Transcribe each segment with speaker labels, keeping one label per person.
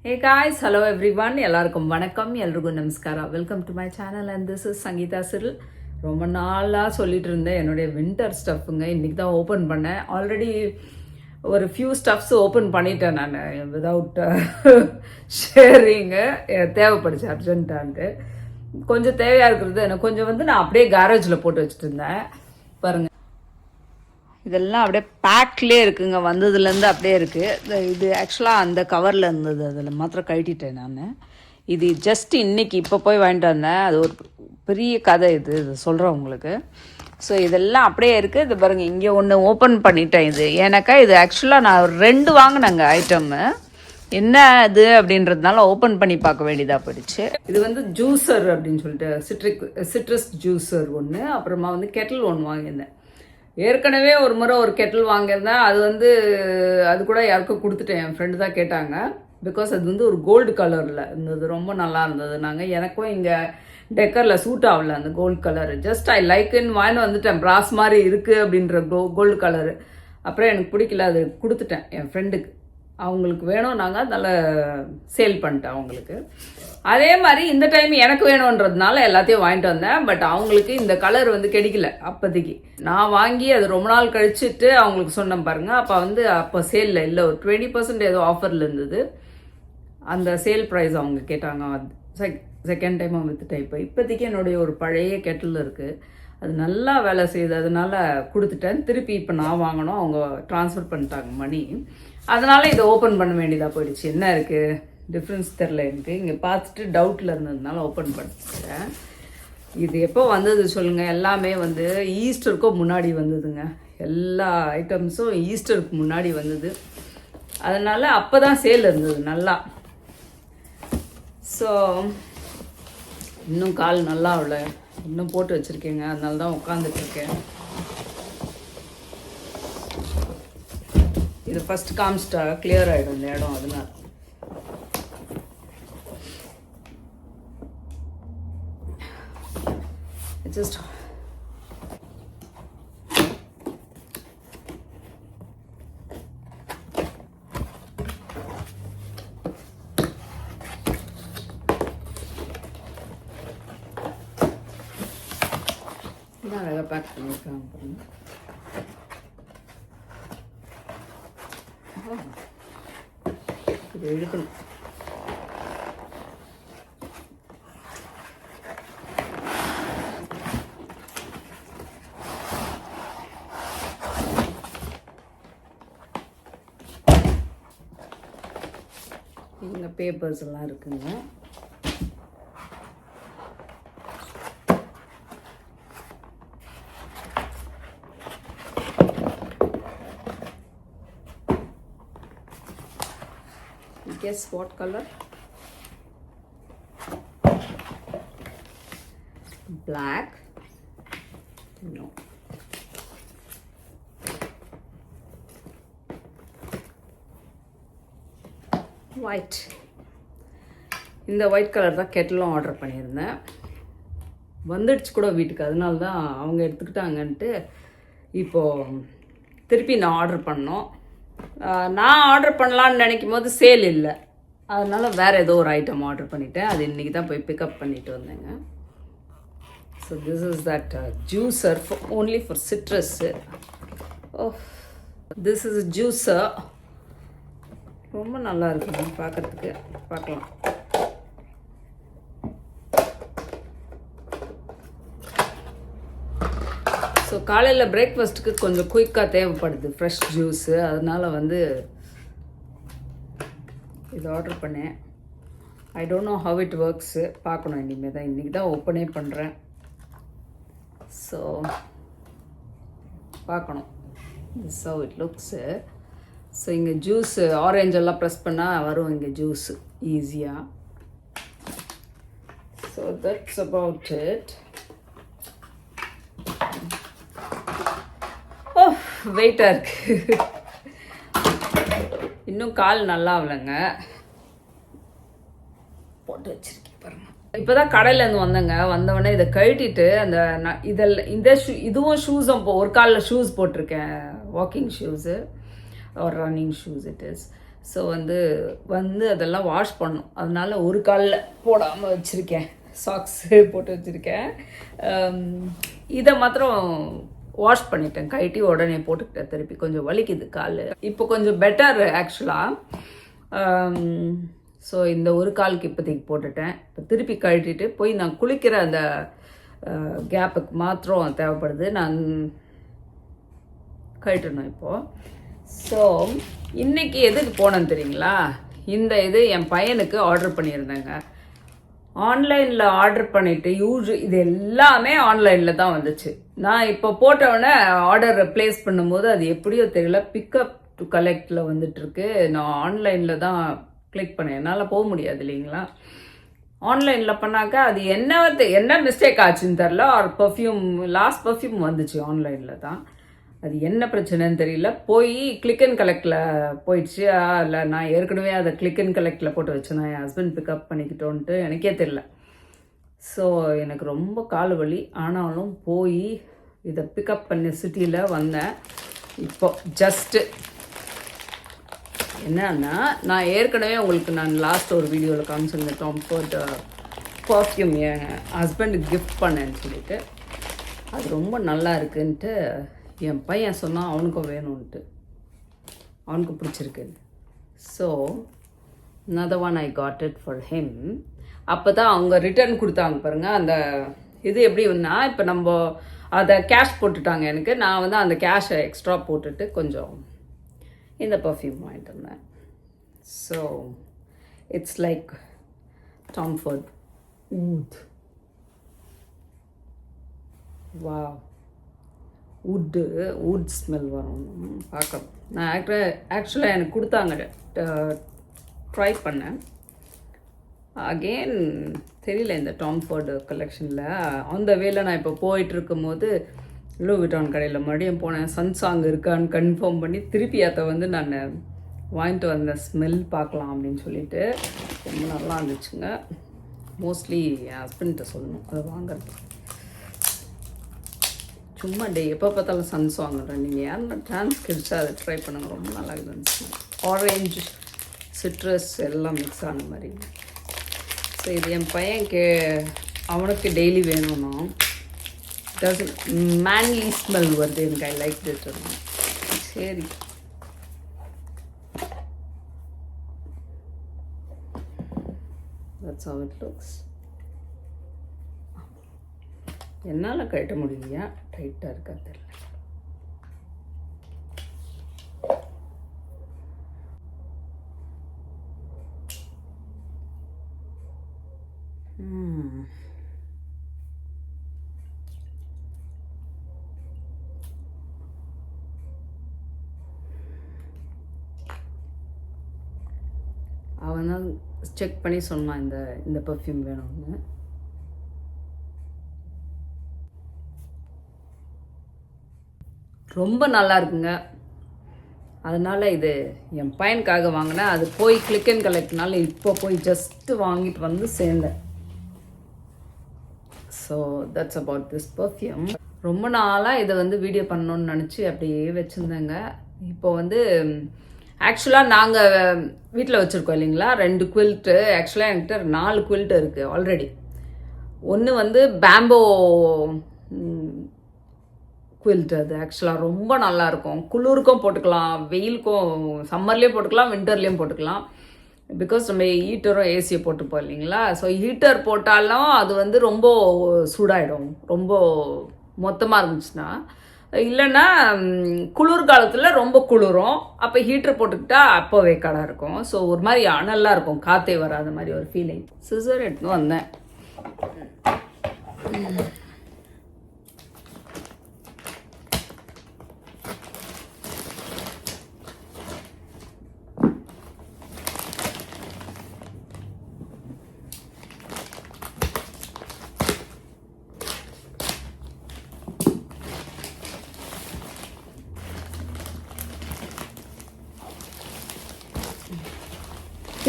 Speaker 1: Hey guys, hello everyone. எல்லாருக்கும் வணக்கம், எல்லாருக்கும் நமஸ்காரம். Welcome to my channel and this is Sangeetha Cyril. ரொம்ப நாளாக சொல்லிட்டு இருந்தேன் என்னுடைய வின்டர் ஸ்டஃப்புங்க. இன்றைக்கி தான் ஓப்பன் பண்ணேன். ஆல்ரெடி ஒரு ஃபியூ ஸ்டஃப்ஸ் ஓப்பன் பண்ணிட்டேன் நான் விதவுட் ஷேரிங்கு. தேவைப்படுச்சு அர்ஜென்ட்டான்ட்டு. கொஞ்சம் தேவையாக இருக்கிறது எனக்கு கொஞ்சம் நான் அப்படியே கேரேஜில் போட்டு வச்சுட்டு இருந்தேன். பாருங்கள், இதெல்லாம் அப்படியே பேக்லேயே இருக்குங்க, வந்ததுலேருந்து அப்படியே இருக்குது. இது ஆக்சுவலாக அந்த கவரில் இருந்தது, அதில் மாத்திரம் கழட்டிட்டேன் நான். இது ஜஸ்ட் இன்றைக்கி இப்போ போய் வாங்கிட்டு வந்தேன். அது ஒரு பெரிய கதை, இது சொல்கிறேன் உங்களுக்கு. ஸோ இதெல்லாம் அப்படியே இருக்குது. இது பாருங்கள், இங்கே ஒன்று ஓப்பன் பண்ணிட்டேன். இது ஏன்னாக்கா இது ஆக்சுவலாக நான் 2 வாங்கினேங்க ஐட்டம்மு. என்ன இது அப்படின்றதுனால ஓப்பன் பண்ணி பார்க்க வேண்டியதாக போயிடுச்சு. இது ஜூஸர் அப்படின்னு சொல்லிட்டு சிட்ரஸ் ஜூஸர் ஒன்று, அப்புறமா கெட்டில் ஒன்று வாங்கியிருந்தேன். ஏற்கனவே ஒரு முறை ஒரு கெட்டில் வாங்கியிருந்தேன். அது கூட யாருக்கும் கொடுத்துட்டேன். என் ஃப்ரெண்டு தான் கேட்டாங்க. பிகாஸ் அது ஒரு கோல்டு கலரில் இருந்தது, ரொம்ப நல்லா இருந்தது. எனக்கும் இங்கே டெக்கரில் சூட் ஆகல அந்த கோல்டு கலரு. ஜஸ்ட் ஐ லைக்குன்னு வாங்கிட்டு வந்துட்டேன். ப்ராஸ் மாதிரி இருக்குது அப்படின்ற கோல்டு கலரு. அப்புறம் எனக்கு பிடிக்கல, அது கொடுத்துட்டேன் என் ஃப்ரெண்டுக்கு. அவங்களுக்கு வேணும், நாங்கள் நல்ல சேல் பண்ணிட்டேன் அவங்களுக்கு. அதே மாதிரி இந்த டைம் எனக்கு வேணுன்றதுனால எல்லாத்தையும் வாங்கிட்டு வந்தேன். பட் அவங்களுக்கு இந்த கலர் கிடைக்கல அப்போதைக்கு. நான் வாங்கி அது ரொம்ப நாள் கழிச்சுட்டு அவங்களுக்கு சொன்னேன் பாருங்கள். அப்போ சேலில் இல்லை, ஒரு 20% ஏதோ ஆஃபரில் இருந்தது. அந்த சேல் ப்ரைஸ் அவங்க கேட்டாங்க. செகண்ட் டைம் வித்துட்டேன். இப்போதைக்கு என்னுடைய ஒரு பழைய கெட்டில் இருக்குது, அது நல்லா வேலை செய்யுது. அதனால கொடுத்துட்டேன். திருப்பி இப்போ நான் வாங்கணும், அவங்க ட்ரான்ஸ்ஃபர் பண்ணிட்டாங்க மணி. அதனால் இதை ஓப்பன் பண்ண வேண்டியதாக போயிடுச்சு. என்ன இருக்குது டிஃப்ரென்ஸ் தெரில எனக்கு. இங்கே பார்த்துட்டு டவுட்டில் இருந்ததுனால ஓப்பன் பண்ணிட்டேன். இது எப்போ வந்தது சொல்லுங்கள்? எல்லாமே ஈஸ்டருக்கும் முன்னாடி வந்ததுங்க. எல்லா ஐட்டம்ஸும் ஈஸ்டருக்கு முன்னாடி வந்தது. அதனால் அப்போ தான் சேல் இருந்தது நல்லா. ஸோ இன்னும் கால் நல்லா அவ்வளோ இன்னும் போட்டு வச்சுருக்கேங்க. அதனால தான் உட்காந்துட்ருக்கேன். இது ஃபஸ்ட் காமிச்சிட்டா கிளியர் ஆகிடும் இந்த இடம். அதனால ஜஸ்ட் அழகாக பேக் பண்ணியிருக்காங்க பாருங்க. இது இழுக்கணும். இங்கே பேப்பர்ஸ் எல்லாம் இருக்குங்க. Guess what color? Black? No. White. இந்த ஒயிட் கலர் தான் கெட்டிலும் ஆர்டர் பண்ணியிருந்தேன். வந்துடுச்சு கூட வீட்டுக்கு. அதனால தான் அவங்க எடுத்துக்கிட்டாங்கன்ட்டு இப்போது திருப்பி நான் ஆர்டர் பண்ணோம். நான் ஆர்டர் பண்ணலான்னு நினைக்கும் போது சேல் இல்லை. அதனால் வேறு ஏதோ ஒரு ஐட்டம் ஆர்டர் பண்ணிட்டேன். அது இன்றைக்கி தான் போய் பிக்கப் பண்ணிட்டு வந்தேங்க. So this is that juicer only for citrus. Oh, this is juicer. ரொம்ப நல்லா இருக்குங்க பார்க்குறதுக்கு. பார்க்கலாம். ஸோ காலையில் பிரேக்ஃபாஸ்ட்டுக்கு கொஞ்சம் குயிக்காக தேவைப்படுது ஃப்ரெஷ் ஜூஸு. அதனால் இது ஆர்டர் பண்ணேன். ஐ don't know how it works. பார்க்கணும் இனிமேல் தான். இன்றைக்கி தான் ஓப்பனே பண்ணுறேன். ஸோ பார்க்கணும் this how it lux. So இங்கே ஜூஸு ஆரஞ்செல்லாம் ப்ரெஸ் பண்ணால் வரும் இங்கே ஜூஸு ஈஸியாக. So that's about it. வெயிட்டாக இருக்குது. இன்னும் கால் நல்லா ஆகலைங்க. போட்டு வச்சுருக்கேன் பாருங்க. இப்போ தான் கடையிலேருந்து வந்தேங்க. வந்தவொடனே இதை கழட்டிட்டு இதுவும் ஷூஸும் ஒரு காலில் ஷூஸ் போட்டிருக்கேன், வாக்கிங் ஷூஸு ஒரு running shoes it is. So வந்து அதெல்லாம் வாஷ் பண்ணும். அதனால் ஒரு காலில் போடாமல் வச்சுருக்கேன், சாக்ஸு போட்டு வச்சுருக்கேன். இதை மாத்திரம் வாஷ் பண்ணிட்டேன், கழட்டி உடனே போட்டுக்கிட்டேன். திருப்பி கொஞ்சம் வலிக்குது கால், இப்போ கொஞ்சம் பெட்டர் ஆக்சுவலாக. ஸோ இந்த ஒரு காலுக்கு இப்போதைக்கு போட்டுட்டேன். இப்போ திருப்பி கழட்டிட்டு போய் நான் குளிக்கிற அந்த கேப்புக்கு மாத்திரம் தேவைப்படுது, நான் கழட்டணும் இப்போது. ஸோ இன்றைக்கி எதுக்கு போனேன்னு தெரியுங்களா? இந்த இது என் பையனுக்கு ஆர்டர் பண்ணியிருந்தேங்க. ஆன்லைனில் ஆர்டர் பண்ணிவிட்டு இது எல்லாமே ஆன்லைனில் தான் வந்துச்சு. நான் இப்போ போட்டவுடனே ஆர்டர் ப்ளேஸ் பண்ணும்போது அது எப்படியோ தெரியல, பிக்கப் டு கலெக்டில் வந்துட்டுருக்கு. நான் ஆன்லைனில் தான் கிளிக் பண்ணேன், என்னால் போக முடியாது இல்லைங்களா. ஆன்லைனில் பண்ணாக்கா அது என்ன மிஸ்டேக் ஆச்சுன்னு தெரில. ஒரு லாஸ்ட் பர்ஃப்யூம் வந்துச்சு ஆன்லைனில் தான். அது என்ன பிரச்சனைன்னு தெரியல. போய் கிளிக் அண்ட் கலெக்டில் போயிடுச்சு. இல்லை நான் ஏற்கனவே அதை கிளிக் அண்ட் கலெக்டில் போட்டு வச்சேன், நான் என் ஹஸ்பண்ட் பிக்கப் பண்ணிக்கிட்டோன்ட்டு எனக்கே தெரில. ஸோ எனக்கு ரொம்ப கால் வலி, ஆனாலும் போய் இதை பிக்கப் பண்ணி சிட்டியில் வந்தேன். இப்போ ஜஸ்ட்டு என்னன்னா, நான் ஏற்கனவே உங்களுக்கு நான் லாஸ்ட் ஒரு வீடியோவில் காமிச்சிருந்தேன், டாம் ஃபோர்ட் பர்ஃப்யூம் என் ஹஸ்பண்டுக்கு கிஃப்ட் பண்ணேன்னு சொல்லிட்டு. அது ரொம்ப நல்லா இருக்குன்ட்டு என் பையன் சொன்னான் அவனுக்கும் வேணும்ன்ட்டு, அவனுக்கு பிடிச்சிருக்கு. So another one I got it for him. அப்போ தான் அவங்க ரிட்டர்ன் கொடுத்தாங்க பாருங்கள். அந்த இது எப்படின்னா, இப்போ நம்ம அதை கேஷ் போட்டுட்டாங்க எனக்கு, நான் அந்த கேஷை எக்ஸ்ட்ரா போட்டுட்டு கொஞ்சம் இந்த பர்ஃப்யூம் வாங்கிட்டு வந்தேன். So it's like Tom Ford oud. Wow, wood smell வரும் பார்க்க. நான் ஆக்சுவலாக எனக்கு கொடுத்தாங்க, ட்ரை பண்ணேன். அகெயின் தெரியல, இந்த டாம் ஃபோர்டு கலெக்ஷனில் அந்த வேலை நான் இப்போ போயிட்டுருக்கும் போது லூ விட்டான் கடையில் மறுபடியும் போனேன். சன்சாங் இருக்கான்னு கன்ஃபார்ம் பண்ணி திருப்பி அதை நான் வாங்கிட்டு வந்த ஸ்மெல் பார்க்கலாம் அப்படின்னு சொல்லிட்டு. ரொம்ப நல்லா இருந்துச்சுங்க. மோஸ்ட்லி என் ஹஸ்பண்ட்ட சொல்லணும் அதை வாங்குறது. சும்மா எப்போ பார்த்தாலும் சன்ஸ் வாங்குறேன். நீங்கள் யாருன்னா டான்ஸ் கிட்ஸாக அதை ட்ரை பண்ணுங்கள், ரொம்ப நல்லா இருந்துச்சு. ஆரேஞ்சு சிட்ரஸ் எல்லாம் மிக்ஸ் ஆன மாதிரி. ஸோ இது என் பையனுக்கு அவனுக்கு டெய்லி வேணும்னா மேன்லி ஸ்மெல் வருது எனக்கு. ஐ லைக் திட். சரி, that's how it looks. என்னால் கட்ட முடியலையா, டைட்டாக இருக்கா தெரியல. அவன் தான் செக் பண்ணி சொன்னான் இந்த பர்ஃப்யூம் வேணும்னு. ரொம்ப நல்லா இருக்குங்க. அதனால் இது என் பையனுக்காக வாங்கினேன். அது போய் கிளிக் அண்ட் கலெக்ட்னால இப்போ போய் ஜஸ்ட்டு வாங்கிட்டு வந்து சேர்ந்தேன். So that's about this perfume. ரொம்ப நாளாக இதை வீடியோ பண்ணணுன்னு நினச்சி அப்படியே வச்சுருந்தேங்க. இப்போ ஆக்சுவலாக நாங்கள் வீட்டில் வச்சுருக்கோம் இல்லைங்களா, 2 குவில்ட்டு. ஆக்சுவலாக என்கிட்ட 4 குவில்ட்டு இருக்குது ஆல்ரெடி. ஒன்று பேம்போ குவில்ட். அது ஆக்சுவலாக ரொம்ப நல்லாயிருக்கும். குளிருக்கும் போட்டுக்கலாம், வெயிலுக்கும், சம்மர்லேயும் போட்டுக்கலாம், வின்டர்லேயும் போட்டுக்கலாம். பிகாஸ் நம்ம ஹீட்டரும் ஏசியை போட்டுப்போம் இல்லைங்களா. ஸோ ஹீட்டர் போட்டாலும் அது ரொம்ப சூடாயிடும், ரொம்ப மொத்தமாக இருந்துச்சுன்னா. இல்லைன்னா குளிர்காலத்தில் ரொம்ப குளிரும், அப்போ ஹீட்டர் போட்டுக்கிட்டா அப்போ வேக்காடாக இருக்கும். ஸோ ஒரு மாதிரி அனலாக இருக்கும், காற்றே வராத மாதிரி ஒரு ஃபீலிங். சிசர் எடுத்துன்னு வந்தேன்.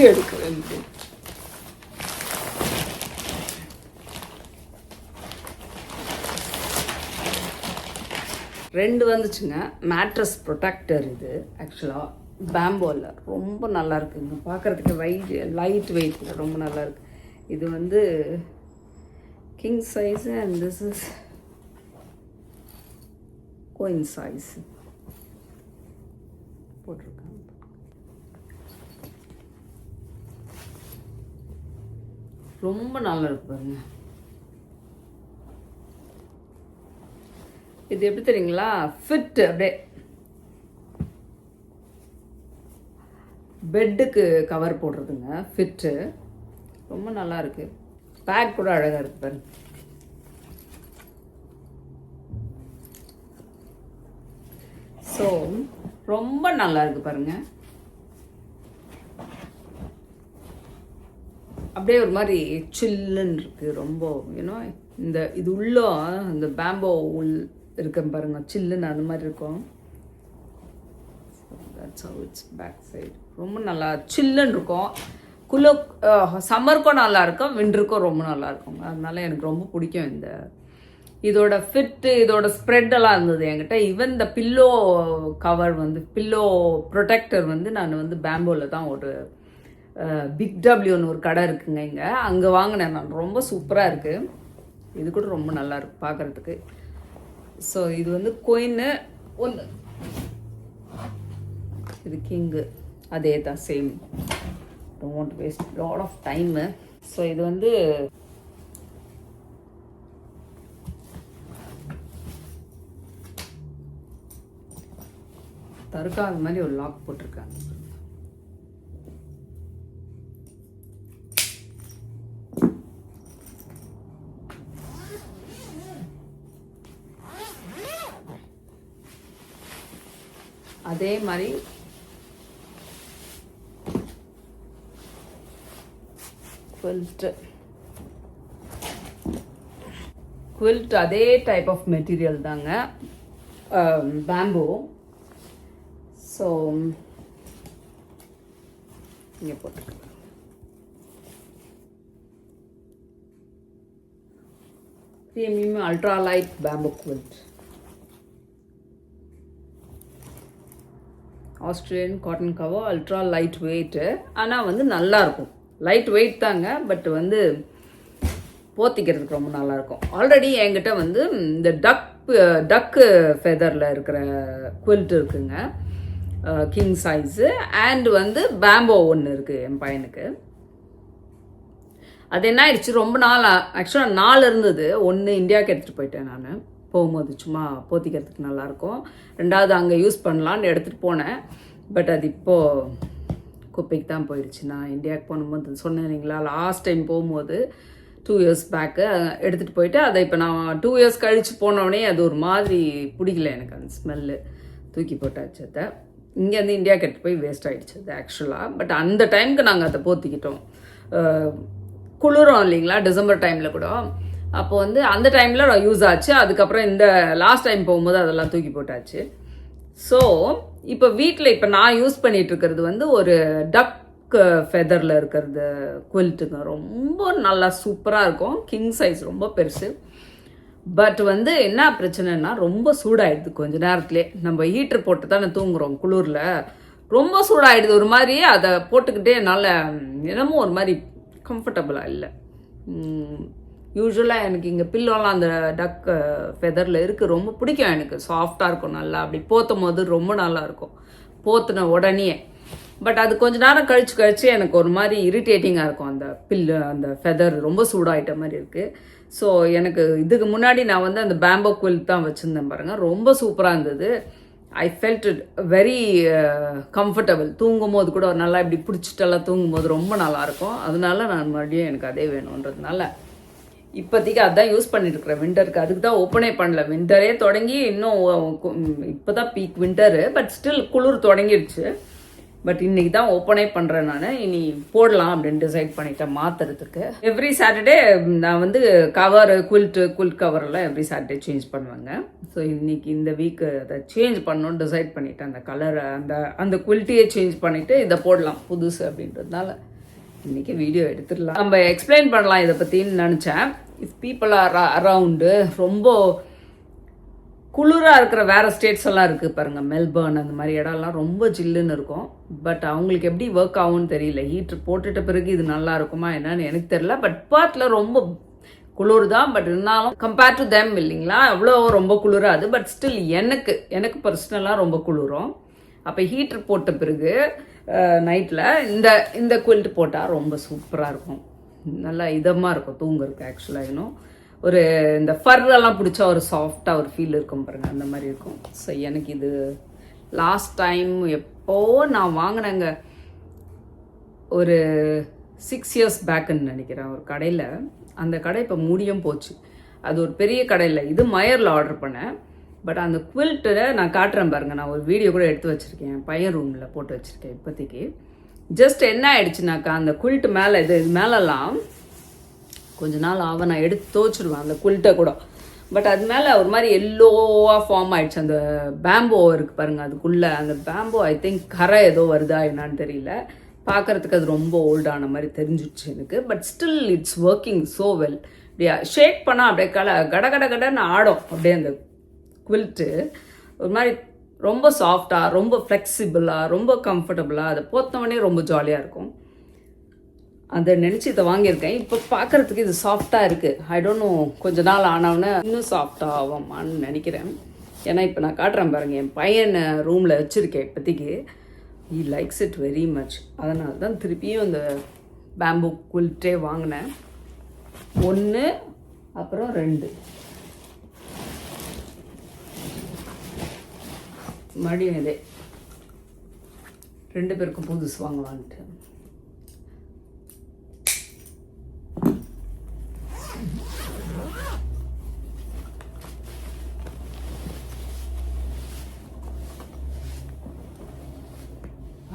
Speaker 1: எடுக்க வேண்டியது. ரெண்டு வந்துச்சுங்க. மேட்ரஸ் ப்ரொடெக்டர் இது ஆக்சுவலாக பேம்போவில் ரொம்ப நல்லா இருக்குங்க, பார்க்குறதுக்கு லைட் வெயிட்டில் ரொம்ப நல்லா இருக்கு. இது வந்து king size and this is queen size போட்டிருக்காங்க. ரொம்ப நல்லா இருக்கு பாருங்க. இது எப்படி தெரியுங்களா, ஃபிட் அப்படியே பெட்டுக்கு கவர் போடுறதுங்க, ஃபிட்டு ரொம்ப நல்லா இருக்கு. பேக் கூட அழகாக இருக்கு பாருங்க. ஸோ ரொம்ப நல்லா இருக்கு பாருங்க. அப்படியே ஒரு மாதிரி சில்லுன்னு இருக்கு ரொம்ப. யூனோ இந்த இது உள்ள இந்த பேம்போ உள் இருக்க பாருங்க, சில்லுன்னு அது மாதிரி இருக்கும். That's how it's back side. ரொம்ப நல்லா சில்லுன்னு இருக்கும். சம்மருக்கும் நல்லா இருக்கும், விண்டருக்கும் ரொம்ப நல்லா இருக்கும். அதனால எனக்கு ரொம்ப பிடிக்கும். இதோட ஃபிட்டு, இதோட ஸ்ப்ரெட் எல்லாம் இருந்தது என்கிட்ட. ஈவன் இந்த பில்லோ கவர் வந்து, பில்லோ ப்ரொடெக்டர் வந்து நான் வந்து பேம்போவில் தான் ஒரு பிக் டபிள்யூன்னு ஒரு கடை இருக்குங்க இங்கே, அங்கே வாங்கினேன் நான். ரொம்ப சூப்பராக இருக்குது. இது கூட ரொம்ப நல்லா இருக்கு பார்க்குறதுக்கு. ஸோ இது வந்து குயின்னு ஒன்று, இது கிங்கு, அதே தான் same. Don't want to waste lot of time. So இது வந்து தருக்காத மாதிரி ஒரு லாக் போட்டிருக்காங்க. அதே மாதிரி குவில்ட் அதே டைப் ஆஃப் மெட்டீரியல் தாங்க, பேம்போ. ஸோ இங்கே போட்டுக்கலாம். premium ultra light bamboo quilt, Australian cotton cover, ultra light weight. ஆனால் வந்து நல்லாயிருக்கும், லைட் வெயிட் தாங்க, பட் வந்து போத்திக்கிறதுக்கு ரொம்ப நல்லாயிருக்கும். ஆல்ரெடி என்கிட்ட வந்து இந்த டக்கு ஃபெதரில் இருக்கிற குவில்ட் இருக்குங்க, கிங் சைஸு. அண்ட் வந்து பேம்போ ஒன்று இருக்குது என் பையனுக்கு. அது என்ன ஆயிடுச்சு, ரொம்ப நாள் ஆக்சுவலாக 4 இருந்தது. ஒன்று இந்தியாவுக்கு எடுத்துகிட்டு போயிட்டேன் நான் போகும்போது, சும்மா போத்திக்கிறதுக்கு நல்லாயிருக்கும். 2வது அங்கே யூஸ் பண்ணலான்னு எடுத்துகிட்டு போனேன். பட் அது இப்போது குப்பைக்கு தான் போயிடுச்சு. நான் இந்தியாவுக்கு போகும்போது சொன்னேன் இல்லைங்களா, லாஸ்ட் டைம் போகும்போது 2 இயர்ஸ் பேக்கு எடுத்துகிட்டு போயிட்டு, அதை இப்போ நான் 2 இயர்ஸ் கழித்து போனோடனே அது ஒரு மாதிரி பிடிக்கல எனக்கு, அந்த ஸ்மெல்லு, தூக்கி போட்டாச்சு. அதை இங்கேருந்து இந்தியாவுக்கு எடுத்துகிட்டு போய் வேஸ்ட் ஆகிடுச்சு அது ஆக்சுவலாக. பட் அந்த டைமுக்கு நாங்கள் அதை போத்திக்கிட்டோம். குளிரும் இல்லைங்களா டிசம்பர் டைமில் கூட, அப்போ வந்து அந்த டைமில் யூஸ் ஆச்சு. அதுக்கப்புறம் இந்த லாஸ்ட் டைம் போகும்போது அதெல்லாம் தூக்கி போட்டாச்சு. ஸோ இப்போ வீட்டில் இப்போ நான் யூஸ் பண்ணிகிட்டு இருக்கிறது வந்து ஒரு டக் ஃபெதரில் இருக்கிறது குவில்ட்டுங்க. ரொம்ப நல்லா சூப்பராக இருக்கும், கிங் சைஸ், ரொம்ப பெருசு. பட் வந்து என்ன பிரச்சனைனா ரொம்ப சூடாயிடுது கொஞ்ச நேரத்துலேயே. நம்ம ஹீட்டர் போட்டு தானே தூங்குறோம் குளிரில், ரொம்ப சூடாயிடுது ஒரு மாதிரி. அதை போட்டுக்கிட்டே என்னால் என்னமோ ஒரு மாதிரி கம்ஃபர்டபுளாக இல்லை. யூஸ்வலாக எனக்கு இங்கே பில்லோலாம் அந்த டக் ஃபெதரில் இருக்குது, ரொம்ப பிடிக்கும் எனக்கு. சாஃப்டாக இருக்கும், நல்லா அப்படி போத்தும் போது ரொம்ப நல்லாயிருக்கும் போத்துன உடனே. பட் அது கொஞ்ச நேரம் கழிச்சு எனக்கு ஒரு மாதிரி இரிட்டேட்டிங்காக இருக்கும். அந்த ஃபெதர் ரொம்ப சூடாகிட்ட மாதிரி இருக்குது. ஸோ எனக்கு இதுக்கு முன்னாடி நான் வந்து அந்த பேம்போ குவில்ட் தான் வச்சுருந்தேன் பாருங்கள், ரொம்ப சூப்பராக இருந்தது. I felt it very comfortable. தூங்கும்போது கூட நல்லா இப்படி பிடிச்சிட்டெல்லாம் தூங்கும்போது ரொம்ப நல்லாயிருக்கும். அதனால நான் மறுபடியும் எனக்கு அதே வேணுன்றதுனால இப்போதைக்கு அதான் யூஸ் பண்ணிட்டுருக்குறேன் விண்டருக்கு. அதுக்கு தான் ஓப்பனே பண்ணல. விண்டரே தொடங்கி இன்னும் இப்போ தான் பீக் விண்டரு, பட் ஸ்டில் குளிர் தொடங்கிடுச்சு. பட் இன்னைக்கு தான் ஓப்பனே பண்ணுறேன் நான். இனி போடலாம் அப்படின்னு டிசைட் பண்ணிட்டேன் மாற்றுறதுக்கு. எவ்ரி சாட்டர்டே நான் வந்து குவில்ட் கவரெல்லாம் எவ்ரி சாட்டர்டே சேஞ்ச் பண்ணுவேங்க. ஸோ இன்னைக்கு இந்த வீக்கு அதை சேஞ்ச் பண்ணணும்னு டிசைட் பண்ணிட்டேன். அந்த கலர் அந்த குவில்ட்டியே சேஞ்ச் பண்ணிவிட்டு இதை போடலாம் புதுசு அப்படின்றதுனால இன்றைக்கி வீடியோ எடுத்துடலாம். நம்ம எக்ஸ்பிளைன் பண்ணலாம் இதை பற்றின்னு நினச்சேன். இஃப் பீப்புள் ஆர் அரவுண்டு ரொம்ப குளிராக இருக்கிற வேறு ஸ்டேட்ஸ் எல்லாம் இருக்குது பாருங்கள், மெல்பர்ன் அந்த மாதிரி இடம்லாம் ரொம்ப ஜில்லுன்னு இருக்கும். பட் அவங்களுக்கு எப்படி ஒர்க் ஆகும்னு தெரியல. ஹீட்ரு போட்டுட்ட பிறகு இது நல்லா இருக்குமா என்னன்னு எனக்கு தெரியல. பட் பர்த்தில் ரொம்ப குளிர் தான். பட் இருந்தாலும் கம்பேர் டு தெம் இல்லைங்களா, அவ்வளோ ரொம்ப குளிராது. பட் ஸ்டில் எனக்கு பர்சனலாக ரொம்ப குளிரும். அப்போ ஹீட்ரு போட்ட பிறகு நைட்டில் இந்த குவில்ட் போட்டால் ரொம்ப சூப்பராக இருக்கும். நல்லா இதமாக இருக்கும் தூங்குறதுக்கு. ஆக்சுவலாக இன்னும் ஒரு இந்த ஃபர்ரெல்லாம் பிடிச்சா ஒரு சாஃப்டாக ஒரு ஃபீல் இருக்கும் பாருங்கள், அந்த மாதிரி இருக்கும். ஸோ எனக்கு இது லாஸ்ட் டைம் எப்போ நான் வாங்கினேங்க, ஒரு 6 years பேக்குன்னு நினைக்கிறேன் ஒரு கடையில். அந்த கடை இப்போ மூடியும் போச்சு. அது ஒரு பெரிய கடையில், இது மயரில் ஆர்டர் பண்ணேன். பட் அந்த குவில்ட்டை நான் காட்டுறேன் பாருங்கள். நான் ஒரு வீடியோ கூட எடுத்து வச்சுருக்கேன், பையன் ரூமில் போட்டு வச்சுருக்கேன் இப்போதைக்கு. ஜஸ்ட் என்ன ஆயிடுச்சுனாக்கா, அந்த குவில்ட்டு மேலே இது மேலெல்லாம் கொஞ்ச நாள் ஆக நான் எடுத்து துவச்சிடுவேன் அந்த குவில்ட்டை கூட. பட் அது மேலே ஒரு மாதிரி எல்லோவாக ஃபார்ம் ஆயிடுச்சு. அந்த பேம்போ இருக்குது பாருங்கள், அதுக்குள்ளே அந்த பேம்போ ஐ திங்க் கரை ஏதோ வருதா என்னான்னு தெரியல. பார்க்குறதுக்கு அது ரொம்ப ஓல்டான மாதிரி தெரிஞ்சிடுச்சு எனக்கு. But still it's working so well. அப்படியே ஷேக் பண்ணால் அப்படியே கடன்னு ஆடும் அப்படியே அந்த குவில்ட்டு. ஒரு மாதிரி ரொம்ப சாஃப்டாக, ரொம்ப ஃப்ளெக்சிபிளாக, ரொம்ப கம்ஃபர்டபுளாக, அதை போத்தவொடனே ரொம்ப ஜாலியாக இருக்கும். அதை நினச்சி இதை வாங்கியிருக்கேன். இப்போ பார்க்குறதுக்கு இது சாஃப்டாக இருக்குது. ஐ டோன்ட் நோ, கொஞ்ச நாள் ஆனவுடனே இன்னும் சாஃப்டாக ஆகுமான்னு நினைக்கிறேன். ஏன்னா இப்போ நான் காட்டுறேன் பாருங்கள், என் பையன் ரூமில் வச்சுருக்கேன் இப்போதைக்கு. He likes it very much. அதனால தான் திருப்பியும் இந்த பேம்பூ குவில்ட்டே வாங்கினேன். 1 அப்புறம் 2 மறுபடியும் இதே 2 பேருக்கும் புதுசு வாங்கலான்ட்டு.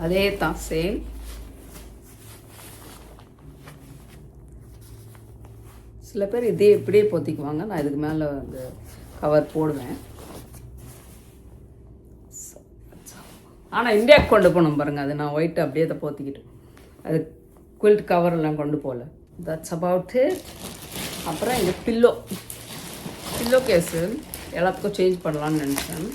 Speaker 1: அதே தான் சேம். சில பேர் இதே இப்படியே போத்திக்குவாங்க. நான் இதுக்கு மேலே அந்த கவர் போடுவேன். ஆனால் இந்தியாவுக்கு கொண்டு போனோம் பாருங்கள், அது நான் ஒயிட்டு அப்படியே அதை போத்திக்கிட்டு, அது குவில்ட் கவரெல்லாம் கொண்டு போகல. That's about it. அப்புறம் இந்த பில்லோ கேஸு எல்லாத்துக்கும் சேஞ்ச் பண்ணலான்னு நினச்சேன்.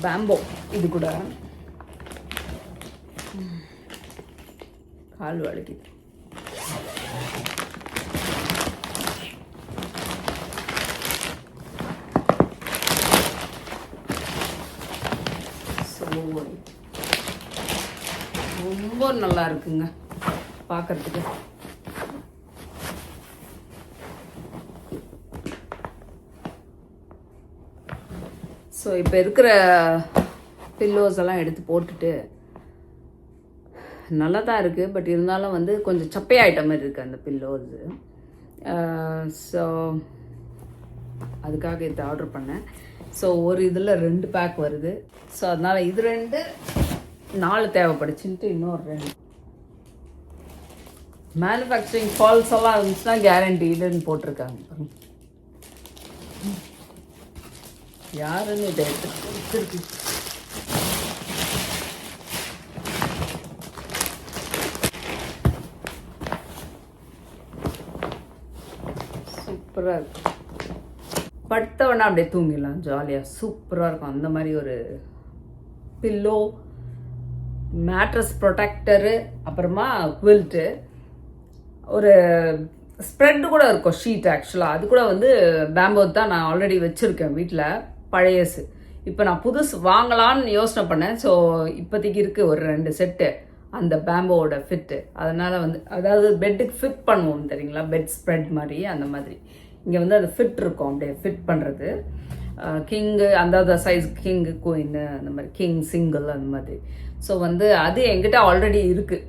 Speaker 1: பேம்போ இது கூட கால் வலிக்குது. ரொம்ப நல்லா இருக்குங்க பார்க்கறதுக்கு. ஸோ இப்போ இருக்கிற பில்லோஸ் எல்லாம் எடுத்து போட்டுட்டு நல்லா தான் இருக்குது. பட் இருந்தாலும் வந்து கொஞ்சம் சப்பையாயிட்ட மாதிரி இருக்குது அந்த பில்லோஸு. ஸோ அதுக்காக இதை ஆர்டர் பண்ணேன். ஸோ ஒரு இதில் 2 பேக் வருது. ஸோ அதனால் இது 2 4 தேவைப்படுச்சுன்ட்டு இன்னொரு 2. மேனுஃபேக்சரிங் ஃபால்ஸ் எல்லாம் இருந்துச்சுன்னா கேரண்டிடுன்னு போட்டிருக்காங்க. யாருன்னு இதை எடுத்துருக்கு. சூப்பராக இருக்கும். படுத்தவொடனே அப்படியே தூங்கிடலாம் ஜாலியாக. சூப்பராக இருக்கும். அந்த மாதிரி ஒரு பில்லோ, மேட்ரஸ் ப்ரொடெக்டரு, அப்புறமா குவில்ட்டு, ஒரு ஸ்ப்ரெட்டு கூட இருக்கும் ஷீட். ஆக்சுவலாக அது கூட வந்து பேம்போ தான் நான் ஆல்ரெடி வச்சுருக்கேன் வீட்டில் பழையசு. இப்போ நான் புதுசு வாங்கலான்னு யோசனை பண்ணேன். ஸோ இப்போதைக்கு இருக்குது ஒரு 2 செட்டு அந்த பேம்போவோட ஃபிட்டு. அதனால் வந்து அதாவது பெட்டுக்கு ஃபிட் பண்ணுவோம் தெரியுங்களா, பெட் ஸ்ப்ரெட் மாதிரி அந்த மாதிரி. இங்கே வந்து அது ஃபிட் இருக்கும், அப்படியே ஃபிட் பண்ணுறது. கிங்கு அந்த சைஸ் கிங்கு குயின் அந்த மாதிரி கிங் சிங்கிள் அந்த மாதிரி. ஸோ வந்து அது என்கிட்ட ஆல்ரெடி இருக்குது.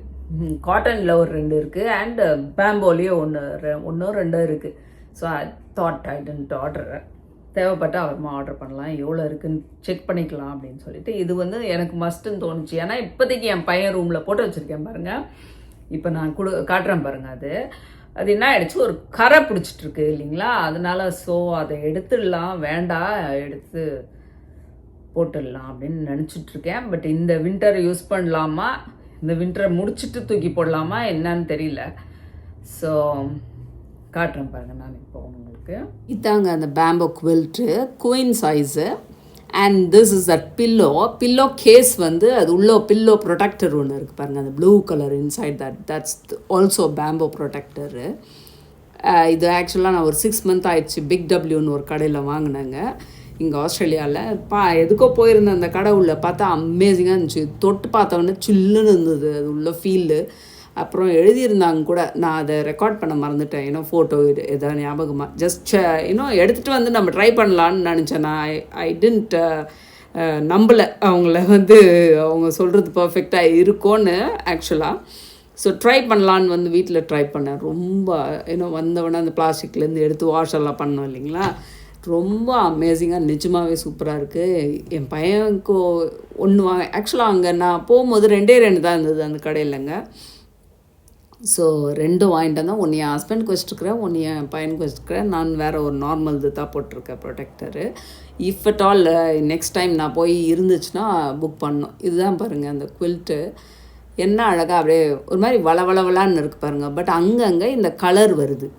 Speaker 1: காட்டனில் ஒரு 2 இருக்குது அண்ட் பேம்போலேயே ஒன்றோ 2 இருக்குது. So I thought I didn't order. தேவைப்பட்டால் அப்புறமா ஆர்டர் பண்ணலாம், எவ்வளோ இருக்குன்னு செக் பண்ணிக்கலாம் அப்படின்னு சொல்லிட்டு. இது வந்து எனக்கு மஸ்ட்டுன்னு தோணுச்சு. ஏன்னா இப்போதைக்கு என் பையன் ரூமில் போட்டு வச்சுருக்கேன் பாருங்கள். இப்போ நான் காட்டுறேன் பாருங்கள். அது என்ன ஆகிடுச்சு, ஒரு கரை பிடிச்சிட்ருக்கு இல்லைங்களா, அதனால ஸோ அதை எடுத்துடலாம், வேண்டாம் எடுத்து போட்டுடலாம் அப்படின்னு நினச்சிட்ருக்கேன். பட் இந்த வின்டர் யூஸ் பண்ணலாமா, இந்த வின்டரை முடிச்சுட்டு தூக்கி போடலாமா என்னன்னு தெரியல. ஸோ காட்டுறேன் பாருங்கள் நான் இப்போ உங்களுக்கு. இதாங்க அந்த bamboo quilt queen size. And this is that pillow case வந்து அது உள்ள பில்லோ ப்ரொடெக்டர் ஒன்று இருக்குது பாருங்கள், அந்த blue colour inside that's also bamboo protector. இது ஆக்சுவலாக நான் ஒரு 6 months ஆயிடுச்சு பிக் டபிள்யூன்னு ஒரு கடையில் வாங்கினேங்க இங்கே ஆஸ்திரேலியாவில். எதுக்கோ போயிருந்தேன் அந்த கடை உள்ள பார்த்தா அமேசிங்காக இருந்துச்சு. தொட்டு பார்த்தோன்னே சில்லுன்னு இருந்தது அது உள்ள ஃபீல்டு. அப்புறம் எழுதியிருந்தாங்க கூட, நான் அதை ரெக்கார்ட் பண்ண மறந்துட்டேன். ஏன்னா ஃபோட்டோ எதாவது ஞாபகமாக ஜஸ்ட் எடுத்துகிட்டு வந்து நம்ம ட்ரை பண்ணலான்னு நினச்சேன். நான் ஐ டென்ட் நம்பலை அவங்கள வந்து அவங்க சொல்கிறது பர்ஃபெக்டாக இருக்கும்னு ஆக்சுவலாக. ஸோ ட்ரை பண்ணலான்னு வந்து வீட்டில் ட்ரை பண்ணேன். ரொம்ப வந்தவொடனே அந்த பிளாஸ்டிக்லேருந்து எடுத்து வாஷ் எல்லாம் பண்ணோம் இல்லைங்களா, ரொம்ப அமேசிங்காக நிஜமாகவே சூப்பராக இருக்குது. என் பையனுக்கு ஒன்று ஆக்சுவலாக அங்கே நான் போகும்போது 2 தான் இருந்தது அந்த கடையிலங்க. ஸோ 2 வாங்கிட்டு வந்தால், ஒன்று என் ஹஸ்பண்டுக்கு வச்சுருக்கிறேன், ஒன்று என் பையனுக்கு வச்சுருக்கிறேன். நான் வேறு ஒரு நார்மல் இது தான் போட்டிருக்கேன் protector. If at all next time நான் போய் இருந்துச்சுன்னா புக் பண்ணோம். இதுதான் பாருங்கள் அந்த குவில்ட்டு, என்ன அழகாக அப்படியே ஒரு மாதிரி வளவளவலான்னு இருக்குது பாருங்கள். பட் அங்கங்கே இந்த கலர் வருது.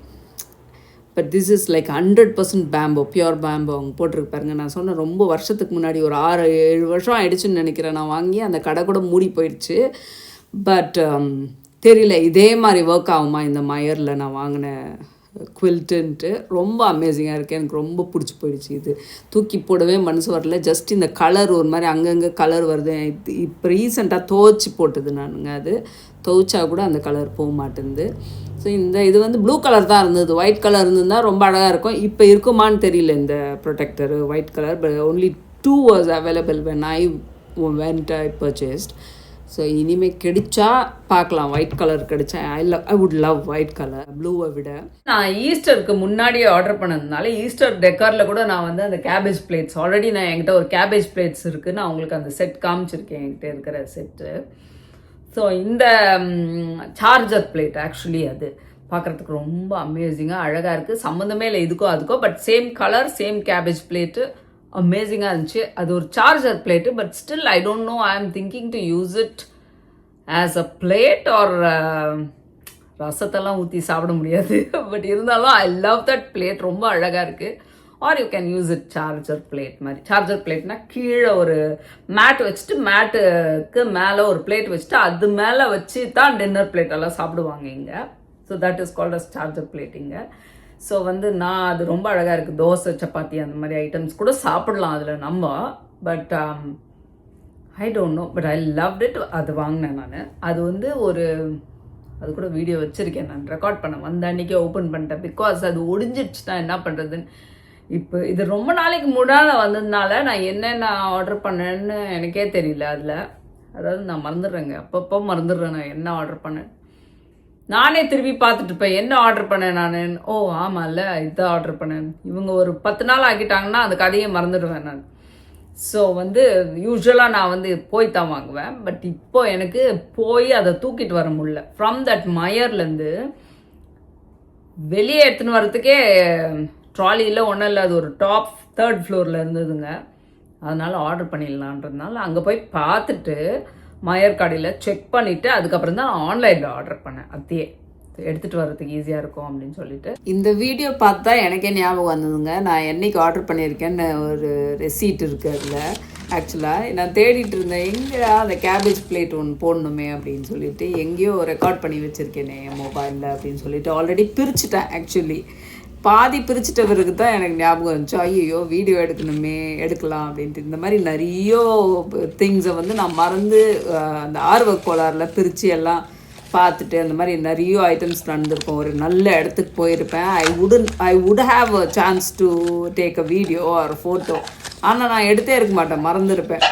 Speaker 1: But this is like 100% பேம்போ, pure பேம்போ அவங்க போட்டிருக்கு பாருங்கள். நான் சொன்னேன் ரொம்ப வருஷத்துக்கு முன்னாடி, ஒரு 6-7 வருஷம் ஆகிடுச்சுன்னு நினைக்கிறேன் நான் வாங்கி. அந்த கடை கூட மூடி போயிடுச்சு. பட் தெரியல இதே மாதிரி ஒர்க் ஆகுமா இந்த மயரில் நான் வாங்கின குவில்ட்டுன்ட்டு. ரொம்ப அமேசிங்காக இருக்குது, எனக்கு ரொம்ப பிடிச்சி போயிடுச்சு. இது தூக்கி போடவே மனசு வரல. ஜஸ்ட் இந்த கலர் ஒரு மாதிரி அங்கங்கே கலர் வருது. இப்போ ரீசெண்டாக துவைச்சி போட்டது நானுங்க. அது துவைச்சா கூட அந்த கலர் போக மாட்டேங்குது. ஸோ இது வந்து ப்ளூ கலர் தான் இருந்தது. ஒயிட் கலர் இருந்ததுன்னா ரொம்ப அழகாக இருக்கும். இப்போ இருக்குமான்னு தெரியல இந்த protector white colour. But only 2 was available when I purchased. So இனிமேல் கிடைச்சா பார்க்கலாம், ஒயிட் கலர் கிடைச்சா. I would love white colour ப்ளூவை விட. நான் ஈஸ்டருக்கு முன்னாடியே ஆர்டர் பண்ணதுனால ஈஸ்டர் டெக்காரில் கூட நான் வந்து அந்த கேபேஜ் பிளேட்ஸ் ஆல்ரெடி நான் என்கிட்ட ஒரு கேபேஜ் பிளேட்ஸ் இருக்குது. நான் உங்களுக்கு அந்த செட் காமிச்சிருக்கேன், என்கிட்ட இருக்கிற செட்டு. ஸோ இந்த சார்ஜர் பிளேட் ஆக்சுவலி அது பார்க்குறதுக்கு ரொம்ப அமேசிங்காக அழகாக இருக்குது. சம்மந்தமே இல்லை இதுக்கோ அதுக்கோ, but same colour same cabbage plate அமேசிங்காக இருந்துச்சு. அது ஒரு charger plate. But still I don't know, I am thinking to use it as a plate or ரசத்தெல்லாம் ஊற்றி சாப்பிட முடியாது. பட் இருந்தாலும் ஐ லவ் தட் பிளேட், ரொம்ப அழகாக இருக்குது. Or you can use it charger plate மாதிரி. சார்ஜர் பிளேட்னா கீழே ஒரு மேட் வச்சுட்டு மேட்டுக்கு மேலே ஒரு பிளேட் வச்சுட்டு அது மேலே வச்சு தான் டின்னர் பிளேட் எல்லாம் சாப்பிடுவாங்க இங்கே. So that is called as charger plate இங்கே. ஸோ வந்து நான் அது ரொம்ப அழகாக இருக்குது. தோசை சப்பாத்தி அந்த மாதிரி ஐட்டம்ஸ் கூட சாப்பிடலாம் அதில் நம்ம. But I don't no, but I loved it. அது வாங்கினேன் நான். அது வந்து அது கூட வீடியோ வச்சுருக்கேன், நான் ரெக்கார்ட் பண்ண வந்த அன்றைக்கே ஓப்பன் பண்ணிட்டேன். பிகாஸ் அது ஒடிஞ்சிடுச்சுன்னா என்ன பண்ணுறதுன்னு. இப்போ இது ரொம்ப நாளைக்கு முன்னாடி வந்ததுனால நான் என்னென்ன ஆர்டர் பண்ணேன்னு எனக்கே தெரியல. அதாவது நான் மறந்துடுறேங்க, அப்பப்போ மறந்துடுறேன் நான் என்ன ஆர்டர் பண்ணேன். நானே திருப்பி பார்த்துட்டு இருப்பேன் என்ன ஆர்டர் பண்ணேன் நான். ஓ ஆமாம்ல இதான் ஆர்டர் பண்ணேன். இவங்க ஒரு 10 நாள் ஆக்கிட்டாங்கன்னா அந்த கதையை மறந்துடுவேன் நான். ஸோ வந்து யூஸ்வலாக நான் வந்து போய் தான் வாங்குவேன். பட் இப்போ எனக்கு போய் அதை தூக்கிட்டு வர முடியல. ஃப்ரம் தட் மயர்லேருந்து வெளியே எடுத்துன்னு வரத்துக்கே ட்ராலியில் ஒன்றும் இல்லை, அது ஒரு டாப் 3rd ஃப்ளோரில் இருந்ததுங்க. அதனால் ஆர்டர் பண்ணிடலான்றதுனால அங்கே போய் பார்த்துட்டு மயர் கடையில் செக் பண்ணிவிட்டு அதுக்கப்புறம் தான் ஆன்லைனில் ஆர்டர் பண்ணேன். அதையே எடுத்துகிட்டு வரதுக்கு ஈஸியாக இருக்கும் அப்படின்னு சொல்லிட்டு. இந்த வீடியோ பார்த்தா எனக்கே ஞாபகம் வந்ததுங்க. நான் என்னைக்கு ஆர்டர் பண்ணியிருக்கேன்னு ஒரு ரெசீட் இருக்குது அதில். ஆக்சுவலாக நான் தேடிட்டு இருந்தேன் எங்கே அந்த கேபேஜ் பிளேட் ஒன்று போடணுமே அப்படின்னு சொல்லிட்டு. எங்கேயோ ரெக்கார்ட் பண்ணி வச்சுருக்கேனே என் மொபைலில் அப்படின்னு சொல்லிட்டு ஆல்ரெடி பிரிச்சுட்டேன். ஆக்சுவலி பாதி பிரிச்சுட்ட பிறகு தான் எனக்கு ஞாபகம் இருந்துச்சு, ஐயோ வீடியோ எடுக்கலாம் அப்படின்ட்டு. இந்த மாதிரி நிறைய திங்ஸை வந்து நான் மறந்து அந்த ஆர்வ கோளாறில் பிரித்து எல்லாம் பார்த்துட்டு அந்த மாதிரி நிறைய ஐட்டம்ஸ் நடந்திருக்கும். ஒரு நல்ல இடத்துக்கு போயிருப்பேன். I would have a chance to take a video R photo. ஆனால் நான் எடுத்தே இருக்க மாட்டேன், மறந்துருப்பேன்.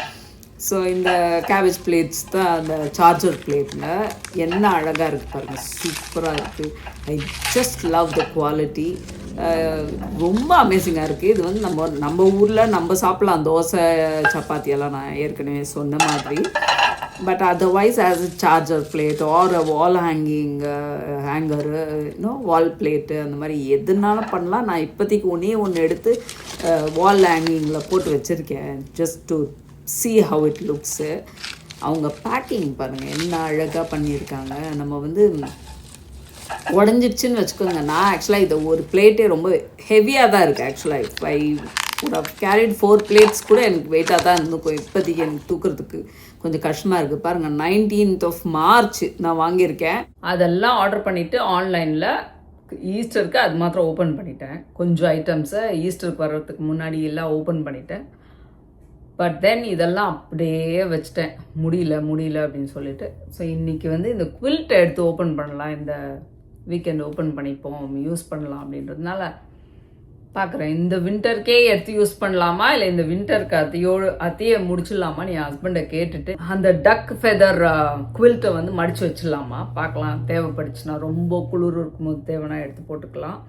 Speaker 1: ஸோ இந்த கேபேஜ் பிளேட்ஸ் தான் அந்த சார்ஜர் பிளேட்டில் என்ன அழகாக இருக்குது பாருங்கள், சூப்பராக இருக்குது. I just love the quality. ரொம்ப அமேசிங்காக இருக்குது. இது வந்து நம்ம ஊரில் நம்ம சாப்பிட்லாம், தோசை சப்பாத்தியெல்லாம் நான் ஏற்கனவே சொன்ன மாதிரி. But otherwise as a charger plate or a wall hanger wall plate அந்த மாதிரி எதுனாலும் பண்ணலாம். நான் இப்போதைக்கு ஒன்று எடுத்து வால் ஹேங்கிங்கில் போட்டு வச்சுருக்கேன், just to see how it looks. அவங்க பேக்கிங் பாருங்கள் என்ன அழகாக பண்ணியிருக்காங்க. நம்ம வந்து உடஞ்சிடுச்சின்னு வச்சுக்கோங்க. நான் ஆக்சுவலாக இதை ஒரு பிளேட்டே ரொம்ப ஹெவியாக தான் இருக்குது. ஆக்சுவலாக ஐ would have carried 4 plates கூட எனக்கு வெயிட்டாக தான் இருந்துக்கும். இப்போதைக்கு எனக்கு தூக்குறதுக்கு கொஞ்சம் கஷ்டமாக இருக்குது. பாருங்கள், 19th of March நான் வாங்கியிருக்கேன். அதெல்லாம் ஆர்டர் பண்ணிவிட்டு ஆன்லைனில் ஈஸ்டருக்கு அது மாத்திரம் ஓப்பன் பண்ணிட்டேன். கொஞ்சம் ஐட்டம்ஸை ஈஸ்டருக்கு வர்றதுக்கு முன்னாடி எல்லாம் ஓப்பன் பண்ணிட்டேன். பட் தென் இதெல்லாம் அப்படியே வச்சுட்டேன், முடியல அப்படின்னு சொல்லிட்டு. ஸோ இன்றைக்கி வந்து இந்த குவில்ட்டை எடுத்து ஓப்பன் பண்ணலாம், இந்த வீக்கெண்ட் ஓப்பன் பண்ணிப்போம், யூஸ் பண்ணலாம் அப்படின்றதுனால பார்க்குறேன். இந்த வின்டருக்கே எடுத்து யூஸ் பண்ணலாமா, இல்லை இந்த வின்டருக்கு அத்தையே முடிச்சிடலாமான்னு என் ஹஸ்பண்டை கேட்டுட்டு அந்த டக் ஃபெதர் குவில்ட்டை வந்து மடித்து வச்சிடலாமா பார்க்கலாம். தேவைப்படுச்சுன்னா ரொம்ப குளிர் இருக்கும்போது தேவைன்னா எடுத்து போட்டுக்கலாம்,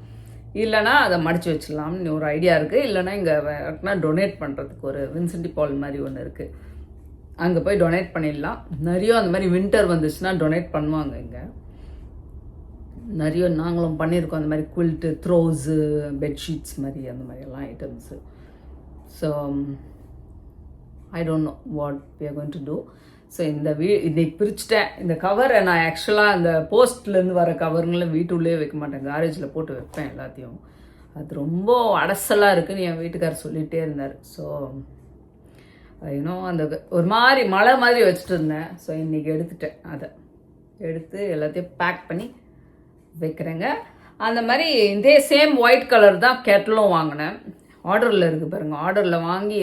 Speaker 1: இல்லைனா அதை மடித்து வச்சிடலாம்னு ஒரு ஐடியா இருக்குது. இல்லைனா இங்கே டொனேட் பண்ணுறதுக்கு ஒரு வின்சென்டி பால் மாதிரி ஒன்று இருக்குது, அங்கே போய் டொனேட் பண்ணிடலாம். நிறைய அந்த மாதிரி வின்டர் வந்துச்சுன்னா டொனேட் பண்ணுவாங்க. இங்கே நிறைய நாங்களும் பண்ணியிருக்கோம் அந்த மாதிரி குவில்ட்டு, த்ரோஸு, பெட்ஷீட்ஸ் மாதிரி அந்த மாதிரியெல்லாம் items. So I don't know what we are going to do. So இன்றைக்கி பிரிச்சுட்டேன். இந்த கவரை நான் ஆக்சுவலாக அந்த போஸ்ட்லேருந்து வர கவருங்களை வீட்டுள்ளே வைக்க மாட்டேன், காரேஜில் போட்டு வைப்பேன் எல்லாத்தையும். அது ரொம்ப அடசலாக இருக்குதுன்னு என் வீட்டுக்காரர் சொல்லிகிட்டே இருந்தார். ஸோ அந்த ஒரு மாதிரி மழை மாதிரி வச்சுட்டு இருந்தேன். ஸோ இன்றைக்கி எடுத்துட்டேன், அதை எடுத்து எல்லாத்தையும் பேக் பண்ணி வைக்கிறேங்க. அந்த மாதிரி இதே சேம் ஒயிட் கலர் தான் கெட்டலும் வாங்கினேன். ஆர்டரில் இருக்குது பாருங்கள், ஆர்டரில் வாங்கி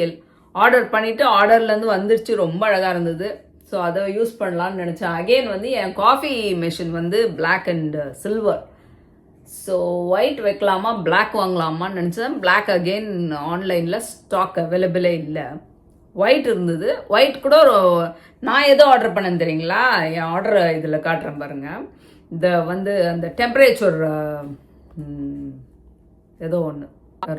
Speaker 1: ஆர்டர் பண்ணிவிட்டு ஆர்டர்லேருந்து வந்துருச்சு, ரொம்ப அழகாக இருந்தது. ஸோ அதை யூஸ் பண்ணலான்னு நினச்சேன். அகெயின் வந்து என் காஃபி மெஷின் வந்து black and silver. So white வைக்கலாமா பிளாக் வாங்கலாமான்னு நினச்சேன். பிளாக் அகெயின் ஆன்லைனில் ஸ்டாக் அவைலபிளே இல்லை, ஒயிட் இருந்தது. ஒயிட் கூட நான் எதோ ஆர்டர் பண்ணேன்னு தெரியுங்களா, என் ஆர்டர் இதில் காட்டுறேன் பாருங்கள். இந்த வந்து அந்த டெம்பரேச்சர் ஏதோ ஒன்று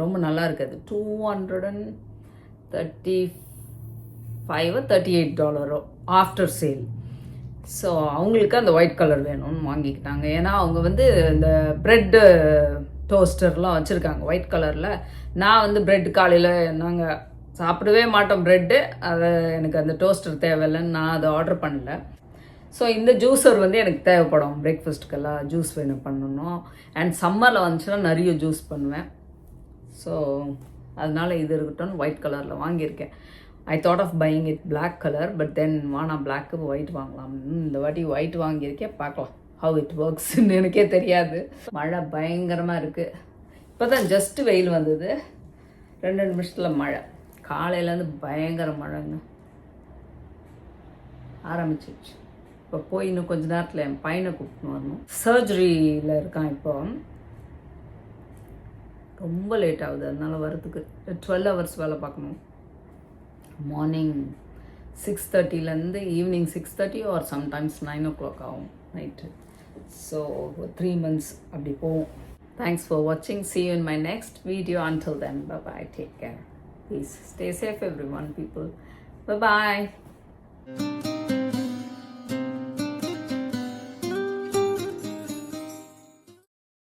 Speaker 1: ரொம்ப நல்லா இருக்குது. $238 ஆஃப்டர் சேல். ஸோ அவங்களுக்கு அந்த ஒயிட் கலர் வேணும்னு வாங்கிக்கிட்டாங்க. ஏன்னா அவங்க வந்து இந்த ப்ரெட்டு டோஸ்டர்லாம் வச்சுருக்காங்க ஒயிட் கலரில். நான் வந்து ப்ரெட் காலையில் நாங்கள் சாப்பிடவே மாட்டோம் ப்ரெட்டு, அதை எனக்கு அந்த டோஸ்டர் தேவையில்லைன்னு நான் அதை ஆர்டர் பண்ணல. ஸோ இந்த ஜூஸர் வந்து எனக்கு தேவைப்படும், பிரேக்ஃபாஸ்ட்டுக்கெல்லாம் ஜூஸ் வேணும் பண்ணணும். அண்ட் சம்மரில் வந்துச்சுன்னா நிறைய ஜூஸ் பண்ணுவேன். ஸோ அதனால இது இருக்கட்டும், ஒயிட் கலரில் வாங்கியிருக்கேன். I thought of buying it black colour, but then நான் பிளாக்கு ஒயிட் வாங்கலாம். இந்த வாட்டி ஒயிட் வாங்கியிருக்கேன், பார்க்கலாம் ஹவ் இட் ஒர்க்ஸ்ன்னு. எனக்கே தெரியாது. மழை பயங்கரமாக இருக்குது. இப்போ தான் ஜஸ்ட்டு வெயில் வந்தது, 2 நிமிஷத்தில் மழை. காலையிலேருந்து பயங்கர மழைங்க ஆரம்பிச்சிச்சு. இப்போ போய் இன்னும் கொஞ்ச நேரத்தில் என் பையனை கூப்பிட்டு வரணும். சர்ஜரியில் இருக்கான், இப்போ ரொம்ப லேட் ஆகுது, அதனால் வரதுக்கு 12 hours வேலை பார்க்கணும். மார்னிங் 6:30லேருந்து ஈவினிங் 6:30 ஆர் சம்டைம்ஸ் 9 o'clock ஆகும் நைட்டு. ஸோ 3 months அப்படி போகும். Thanks for watching. See you in my next video. Until then, bye-bye. Take care. Peace. Stay safe everyone, people. Bye-bye.